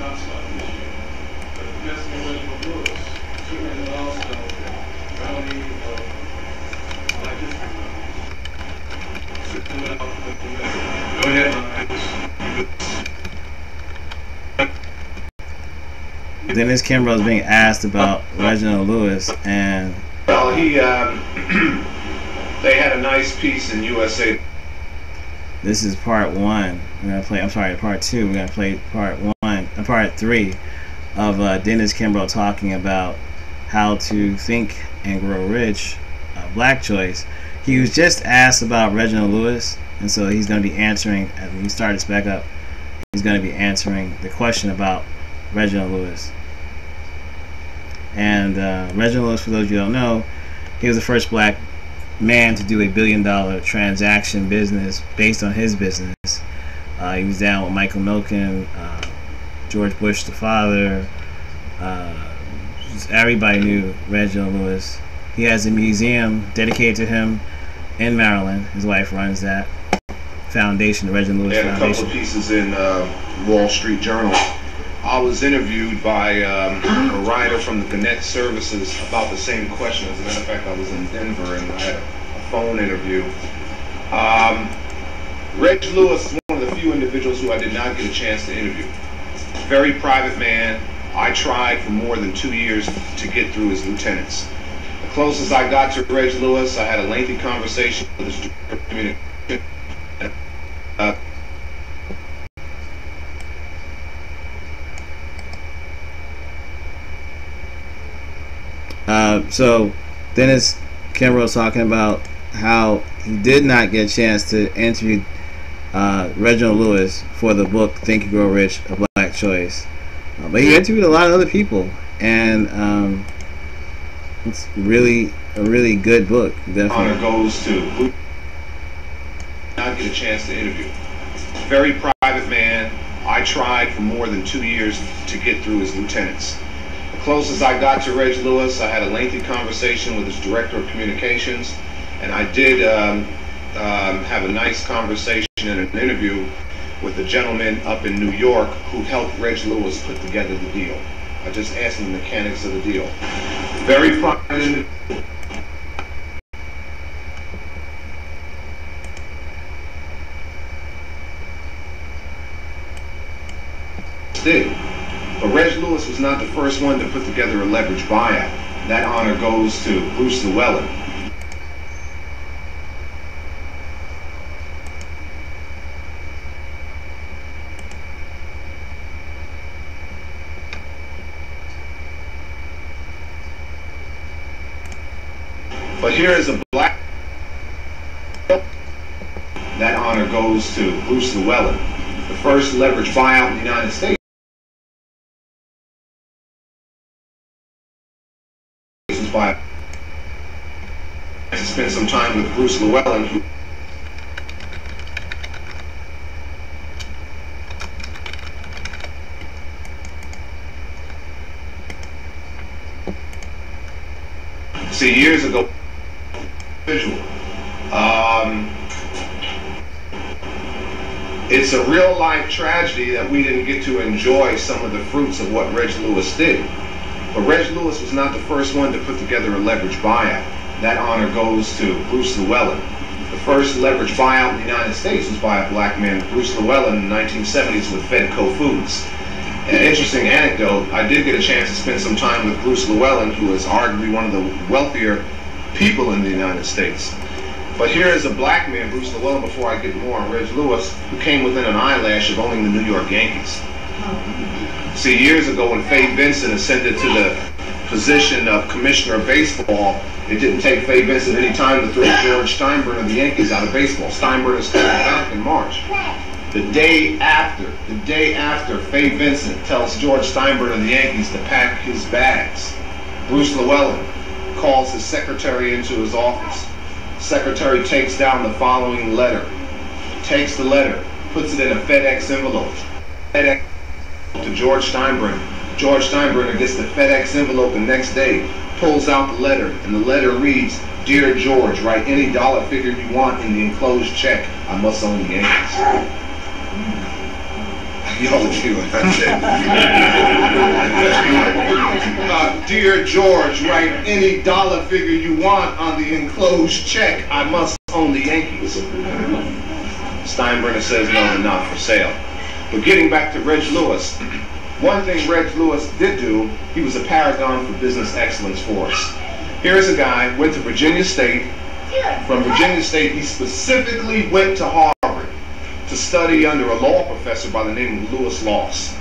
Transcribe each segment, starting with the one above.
not start this year. But the message went from Lewis, Superman and also Brownie Black History Month. Go ahead. Dennis Kimbro is being asked about Reginald Lewis, and well, he they had a nice piece in USA. This is part one. We're gonna play. I'm sorry, part two. We're gonna play part one, part three of Dennis Kimbro talking about how to think and grow rich. Black choice. He was just asked about Reginald Lewis, and so he's going to be answering. As he started this back up, he's going to be answering the question about Reginald Lewis. And Reginald Lewis, for those of you who don't know, he was the first black man to do a $1 billion transaction business based on his business. He was down with Michael Milken, George Bush the father. Everybody knew Reginald Lewis. He has a museum dedicated to him in Maryland. His wife runs that foundation, the Reginald Lewis Foundation. A couple of pieces in Wall Street Journal. I was interviewed by a writer from the Gannett Services about the same question. As a matter of fact, I was in Denver and I had a phone interview. Reg Lewis is one of the few individuals who I did not get a chance to interview. Very private man. I tried for more than 2 years to get through his lieutenants. The closest I got to Reg Lewis, I had a lengthy conversation with his director of communication. So Dennis Kimbro was talking about how he did not get a chance to interview Reginald Lewis for the book Think and Grow Rich, A Black Choice. But he interviewed a lot of other people, and it's really a really good book. Definitely. Honor goes to who not get a chance to interview. Very private man. I tried for more than 2 years to get through his lieutenants. The closest I got to Reg Lewis, I had a lengthy conversation with his director of communications, and I did have a nice conversation and an interview with a gentleman up in New York who helped Reg Lewis put together the deal. I just asked him the mechanics of the deal. Very private. Did. But Reg Lewis was not the first one to put together a leverage buyout. That honor goes to Bruce Llewellyn. But here is a black. That honor goes to Bruce Llewellyn, the first leverage buyout in the United States. By to spend some time with Bruce Llewellyn, who see years ago visual. It's a real life tragedy that we didn't get to enjoy some of the fruits of what Reg Lewis did. But Reg Lewis was not the first one to put together a leverage buyout. That honor goes to Bruce Llewellyn. The first leverage buyout in the United States was by a black man, Bruce Llewellyn, in the 1970s with Fedco Foods. An interesting anecdote, I did get a chance to spend some time with Bruce Llewellyn, who is arguably one of the wealthier people in the United States. But here is a black man, Bruce Llewellyn, before I get more on Reg Lewis, who came within an eyelash of owning the New York Yankees. See, years ago when Fay Vincent ascended to the position of commissioner of baseball, it didn't take Fay Vincent any time to throw George Steinbrenner of the Yankees out of baseball. Steinbrenner is coming back in March. The day after Fay Vincent tells George Steinbrenner of the Yankees to pack his bags, Bruce Llewellyn calls his secretary into his office. Secretary takes down the following letter, takes the letter, puts it in a FedEx envelope. FedEx to George Steinbrenner. George Steinbrenner gets the FedEx envelope the next day, pulls out the letter, and the letter reads, "Dear George, write any dollar figure you want in the enclosed check. I must own the Yankees." yelled at you. Dear George, write any dollar figure you want on the enclosed check. I must own the Yankees. Steinbrenner says no, they're not for sale. But getting back to Reg Lewis, one thing Reg Lewis did do, he was a paragon for business excellence for us. Here's a guy, went to Virginia State. From Virginia State, he specifically went to Harvard to study under a law professor by the name of Lewis Loss.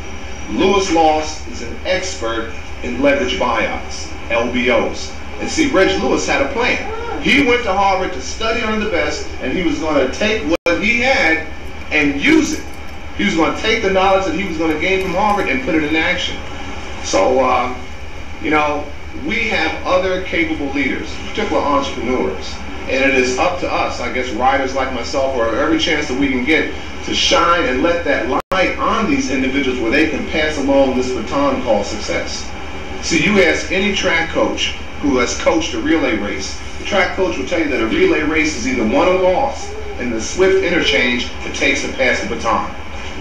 Lewis Loss is an expert in leverage buyouts, LBOs. And see, Reg Lewis had a plan. He went to Harvard to study under the best, and he was going to take what he had and use it. He was going to take the knowledge that he was going to gain from Harvard and put it in action. So, you know, we have other capable leaders, particularly entrepreneurs. And it is up to us, I guess, writers like myself, or every chance that we can get to shine and let that light on these individuals where they can pass along this baton called success. See, you ask any track coach who has coached a relay race, the track coach will tell you that a relay race is either won or lost in the swift interchange it takes to pass the baton.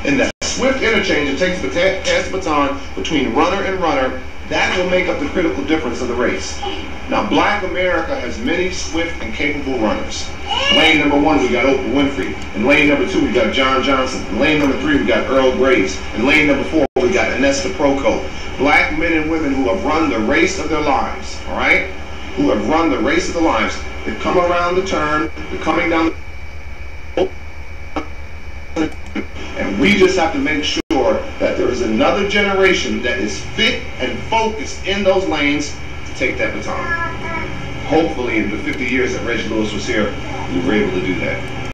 In that swift interchange it takes to pass the baton between runner and runner, that will make up the critical difference of the race. Now, Black America has many swift and capable runners. Lane number 1, we got Oprah Winfrey. In lane number 2, we got John Johnson. In lane number 3, we got Earl Graves. In lane number 4, we got Anesta Proco. Black men and women who have run the race of their lives, all right? Who have run the race of their lives. They come around the turn, they're coming down the... And we just have to make sure that there is another generation that is fit and focused in those lanes to take that baton. Hopefully in the 50 years that Reg Lewis was here, we were able to do that.